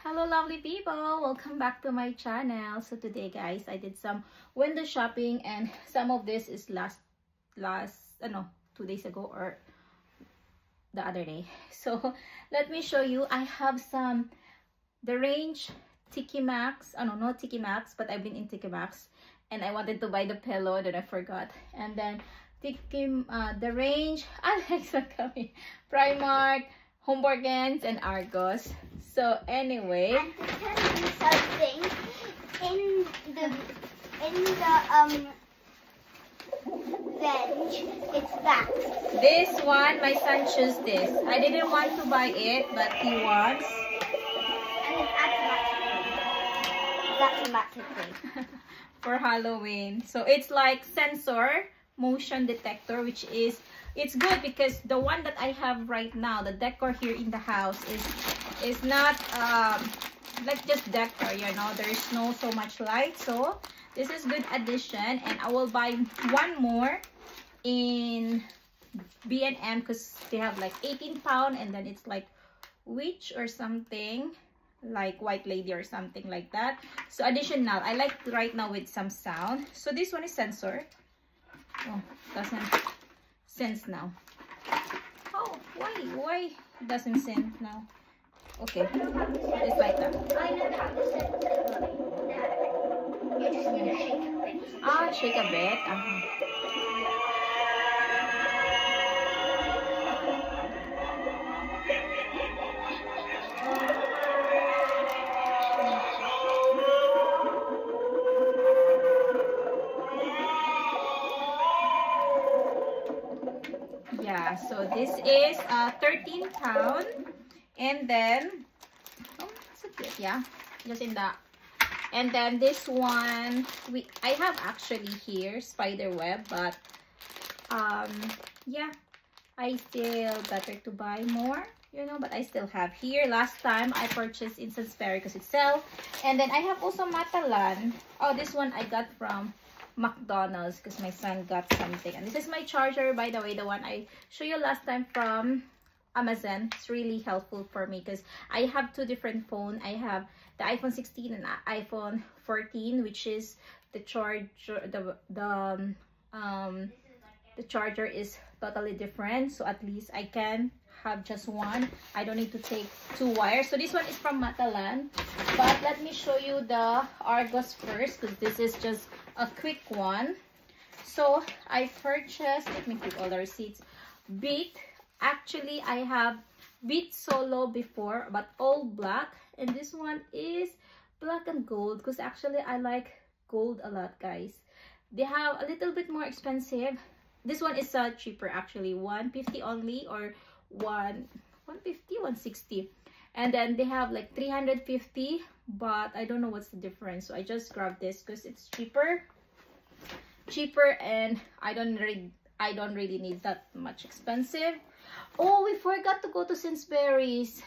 Hello lovely people, welcome back to my channel. So today guys, I did some window shopping and some of this is last 2 days ago or the other day. So let me show you. I have the range Tiki Maxx. Oh no, not Tiki Maxx, but I've been in Tiki Maxx and I wanted to buy the pillow that I forgot. And then the range Alexa coming, Primark, Home Bargains, and Argos. So anyway, and to tell you something, in the bench, it's back. this one, my son chose this. I didn't want to buy it, but he wants. And it's automatically. For Halloween. So it's like sensor motion detector, which is it's good because the one that I have right now, the decor here in the house is not like just decor, you know, there's no so much light. So this is good addition, and I will buy one more in B&M because they have like 18 pound, and then it's like witch or something, like white lady or something like that. So additional, I like right now with some sound. So this one is sensor. Oh, doesn't sense now. Oh, why it doesn't sense now? Okay, it's like that. I know how to set the You just need to shake a bit. Shake a bit. Yeah, so this is 13 pound, and then so cute, yeah, just in that. And then this one I have actually here spider web, but yeah, I still better to buy more, you know, but I still have here. Last time I purchased in Sainsbury because it's sale. And then I have also Matalan. Oh, this one I got from McDonald's because my son got something. And this is my charger, by the way, the one I showed you last time from Amazon. It's really helpful for me because I have two different phones. I have the iPhone 16 and iPhone 14, which is the charger, the charger is totally different, so at least I can have just one. I don't need to take two wires. So this one is from Matalan, but let me show you the Argos first because this is just a quick one. So I purchased, let me keep all the receipts, Beat. Actually I have Beat Solo before, but all black, and this one is black and gold because actually I like gold a lot, guys. They have a little bit more expensive. This one is cheaper actually, 150 only, or 150, 160. And then they have like 350, but I don't know what's the difference. So I just grabbed this because it's cheaper, and I don't really need that much expensive. Oh, we forgot to go to Sainsbury's.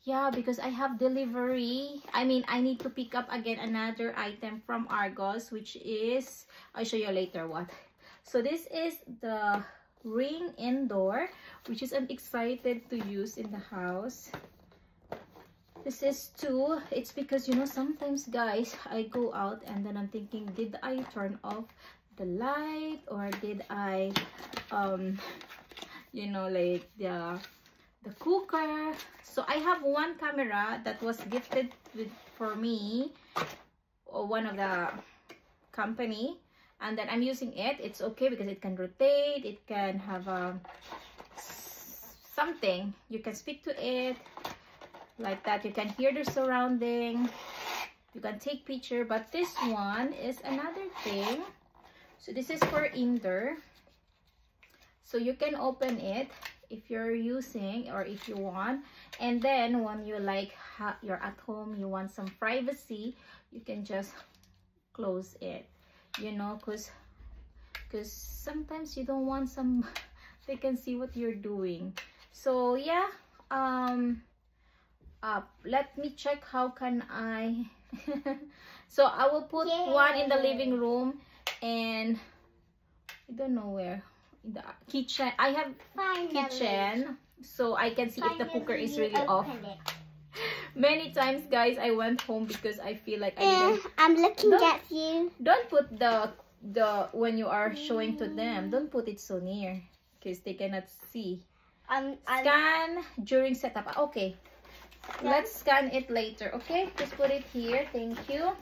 Yeah, because I have delivery. I mean, I need to pick up again another item from Argos, which is, I'll show you later what. So this is the ring indoor, which is I'm excited to use in the house. This is two. It's because, you know, sometimes guys, I go out and then I'm thinking, did I turn off the light, or did I you know, like the cooker. So I have one camera that was gifted for me, or one of the company, and then I'm using it. It's okay because it can rotate, it can have something, you can speak to it like that, you can hear the surrounding, you can take picture. But this one is another thing. So this is for indoor, so you can open it if you're using, or if you want, and then when you like you're at home, you want some privacy, you can just close it, you know, because sometimes you don't want they can see what you're doing. So yeah, let me check how can I so I will put one in the living room, and I don't know where, in the kitchen. I have kitchen, so I can see if the cooker is really off. Many times, guys, I went home because I feel like I didn't. I'm looking Don't- at you. Don't put the when you are showing to them. Don't put it so near because they cannot see. Scan during setup. Okay. Yeah. Let's scan it later. Okay. Just put it here. Thank you.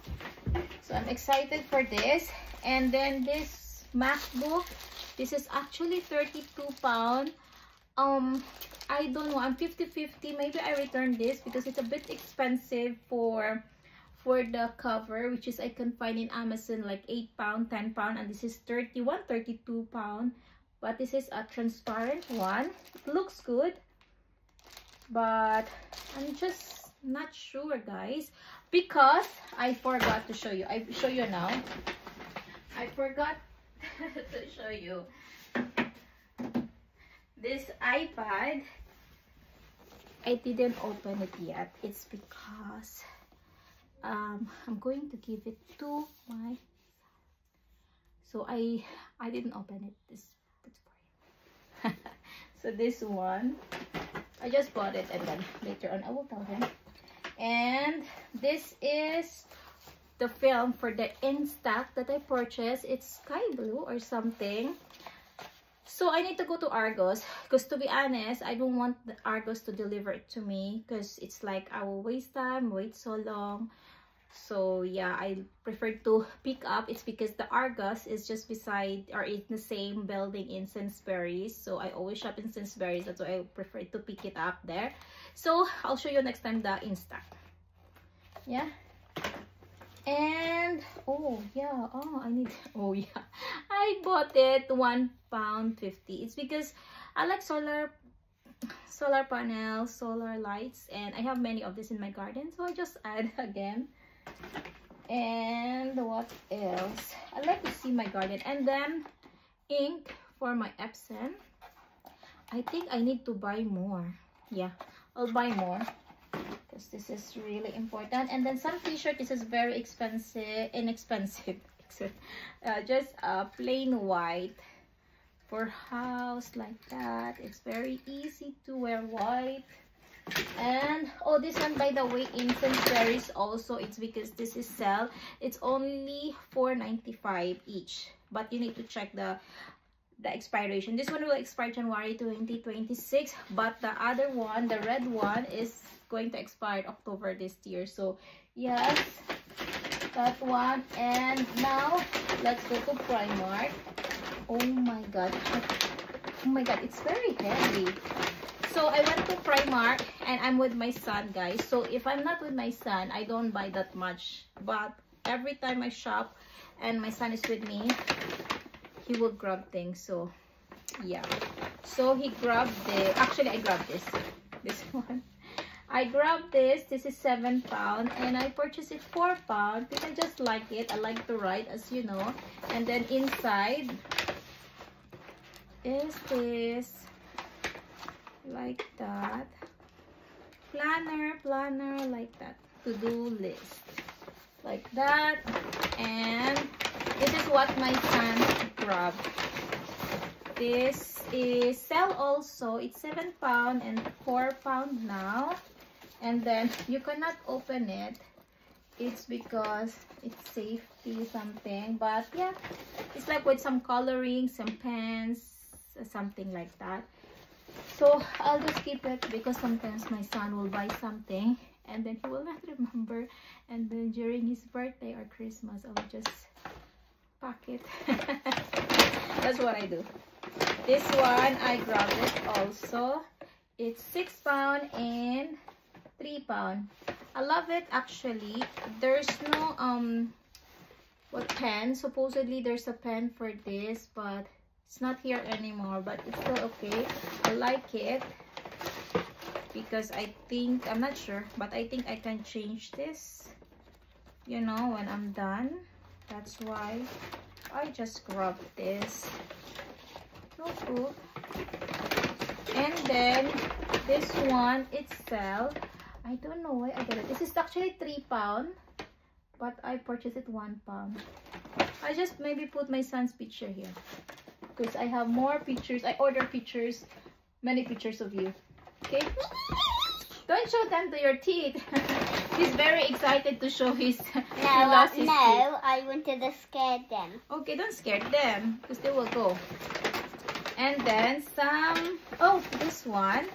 So I'm excited for this. And then this MacBook. This is actually 32 pound. I don't know. I'm 50-50. Maybe I return this because it's a bit expensive for the cover, which is I can find in Amazon like 8 pound, 10 pound, and this is 32 pound. But this is a transparent one. It looks good, but I'm just not sure, guys, because I forgot to show you. I show you now. I forgot to show you this iPad. I didn't open it yet. It's because I'm going to give it to my, so I didn't open it. This for you. So this one I just bought it, and then later on I will tell him. And this is the film for the Instax that I purchased. It's sky blue or something. So I need to go to Argos because, to be honest, I don't want the Argos to deliver it to me because it's like I will waste time, wait so long. So yeah, I prefer to pick up. It's because the Argos is just beside or in the same building in Sainsbury's. So I always shop in Sainsbury's. That's why I prefer to pick it up there. So I'll show you next time the Instax. Yeah. And oh yeah, I bought it £1.50. It's because I like solar panels, solar lights, and I have many of this in my garden, so I just add again. And what else? I like to see my garden. And then ink for my Epson. I think I need to buy more. Yeah, I'll buy more because this is really important. And then some t-shirt. This is very inexpensive. Just plain white for house like that. It's very easy to wear white. And oh, this one, by the way, in Sainsbury's also, it's because this is sale. It's only $4.95 each, but you need to check the expiration. This one will expire January 2026, but the other one, the red one, is going to expire October this year. So yes, that one. And now let's go to Primark. Oh my god, it's very heavy. So I went to Primark and I'm with my son, guys. So if I'm not with my son, I don't buy that much. But every time I shop and my son is with me, he will grab things. So yeah. So he grabbed the, actually I grabbed this one. I grabbed this. This is £7 and I purchased it £4 because I just like it. I like to write, as you know. And then inside is this, like that, planner like that, to-do list like that. And this is what my son grabbed. This is sale also. It's £7 and £4 now. And then you cannot open it. It's because it's safety something, but yeah, it's like with some coloring, some pens, something like that. So I'll just keep it because sometimes my son will buy something and then he will not remember, and then during his birthday or Christmas I'll just pack it. That's what I do. This one I grabbed it also. It's £6 and £3. I love it actually. There's no what pen. Supposedly there's a pen for this, but it's not here anymore, but it's still okay. I like it because I think, I'm not sure, but I think I can change this, you know, when I'm done. That's why I just grabbed this notebook. And then this one itself, I don't know why I got it. This is actually £3, but I purchased it £1. I just maybe put my son's picture here because I have more pictures. I order pictures, many pictures of you. Okay, Don't show them to your teeth. He's very excited to show his. No, he lost his teeth. I wanted to scare them. Okay, don't scare them because they will go. And then some. Oh, this one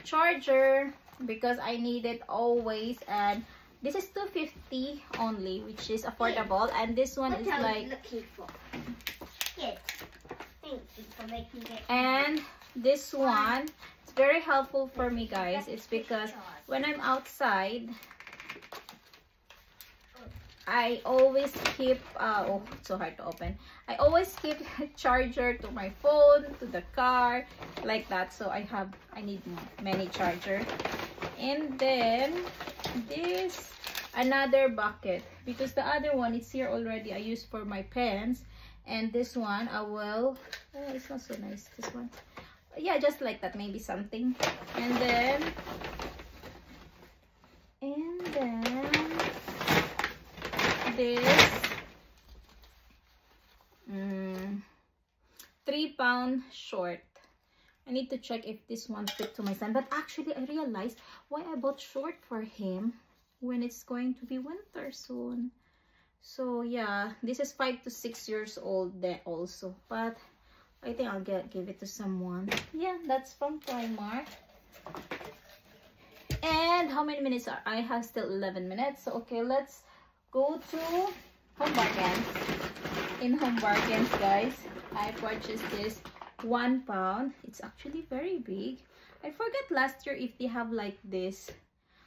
charger because I need it always, and this is $250 only, which is affordable. And this one is like. Looking for. Yes. Thank you for making it. And this one. Very helpful for me, guys. It's because when I'm outside, I always keep oh, it's so hard to open. I always keep a charger to my phone, to the car, like that. So I need many charger. And then this another bucket, because the other one it's here already. I use for my pens, and this one I will. Oh, it's not so nice. This one. Yeah, just like that, maybe something. And then this 3-pound short. I need to check if this one fit to my son, but actually I realized why I bought short for him when it's going to be winter soon. So yeah, this is 5 to 6 years old there also, but I think I'll give it to someone. Yeah, that's from Primark. And how many minutes are I have? Still 11 minutes. So okay, let's go to Home Bargains. In Home Bargains, guys, I purchased this £1. It's actually very big. I forgot last year if they have like this.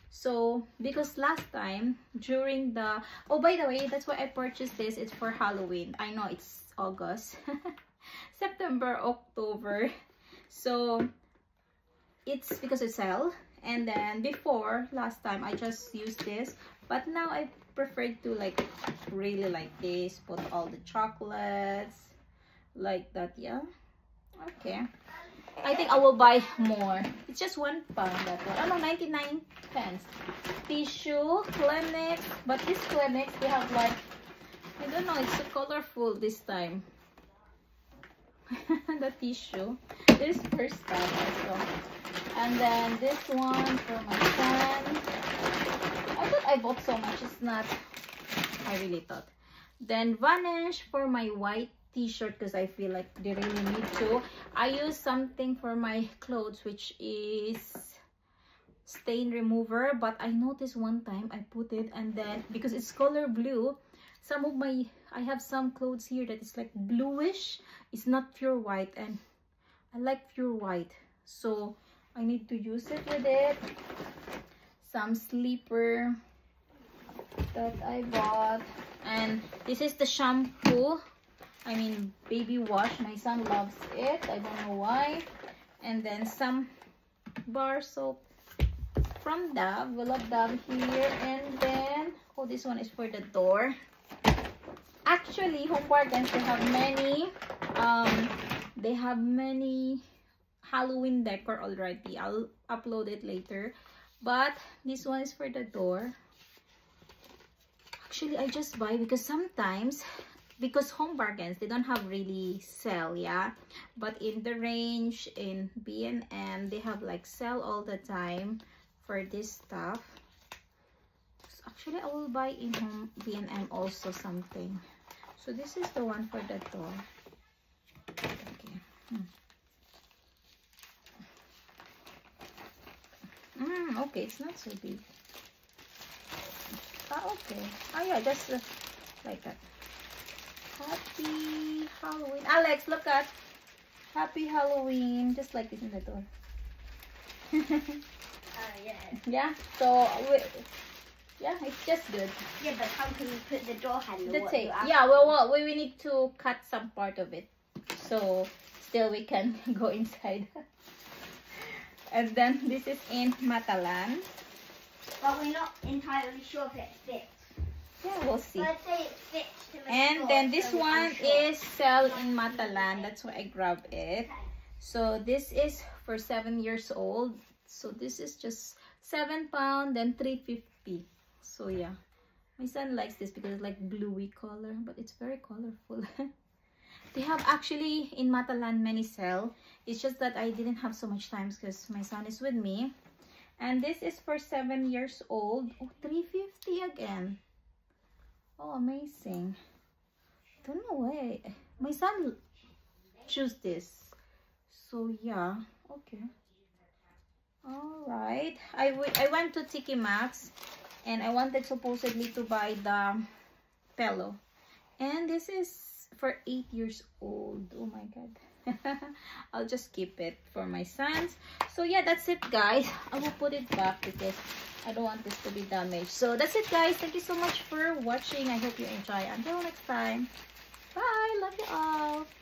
So because last time during the, oh, by the way, that's why I purchased this. It's for Halloween. I know it's August. September, October, so it's because it's sale. And then before, last time I just used this, but now I prefer to like really like this, put all the chocolates like that. Yeah, okay, I think I will buy more. It's just £1, that one. Oh no, 99 pence. Tissue, Kleenex, but this Kleenex they have like, I don't know, it's so colorful this time. The tissue, this first time also. And then this one for my son. I thought I bought so much. It's not, I really thought. Then Vanish for my white t-shirt because I feel like they really need to. I use something for my clothes which is stain remover, but I noticed one time I put it, and then because it's color blue, some of my, I have some clothes here that is like bluish. It's not pure white, and I like pure white, so I need to use it with it. Some sleeper that I bought, and this is the shampoo, I mean baby wash. My son loves it, I don't know why. And then some bar soap from Dove. We love Dove here. And then, oh, this one is for the door. Actually, Home Bargains, they have many Halloween decor already. I'll upload it later, but this one is for the door. Actually, I just buy because sometimes, because Home Bargains, they don't have really sale, yeah, but in the range, in B&M, they have like sale all the time for this stuff. So actually, I will buy in Home B&M also something. So this is the one for the door. Okay. Okay, it's not so big. Okay. Oh yeah, just like that. Happy Halloween. Alex, look at. Happy Halloween. Just like this in the door. Yeah. Yeah, so yeah, it's just good. Yeah, but how can we put the door handle? That's it. Yeah, well, we need to cut some part of it, so still we can go inside. And then this is in Matalan. But we're not entirely sure if it fits. Yeah, we'll see. Let's say it fits to the And store, then this so one I'm sure. is sell in Matalan. That's why I grabbed it. So this is for 7 years old. So this is just £7, then $3.50. So yeah, my son likes this because it's like bluey color, but it's very colorful. They have actually in Matalan many sell. It's just that I didn't have so much time because my son is with me. And this is for 7 years old. Oh, 350 again. Oh, amazing. Don't know why. My son choose this. So, yeah. Okay. Alright. I went to Tiki Maxx. And I wanted supposedly to buy the pillow. And this is for 8 years old. Oh my god. I'll just keep it for my sons. So yeah, that's it guys. I will put it back because I don't want this to be damaged. So that's it guys. Thank you so much for watching. I hope you enjoy. Until next time. Bye. Love you all.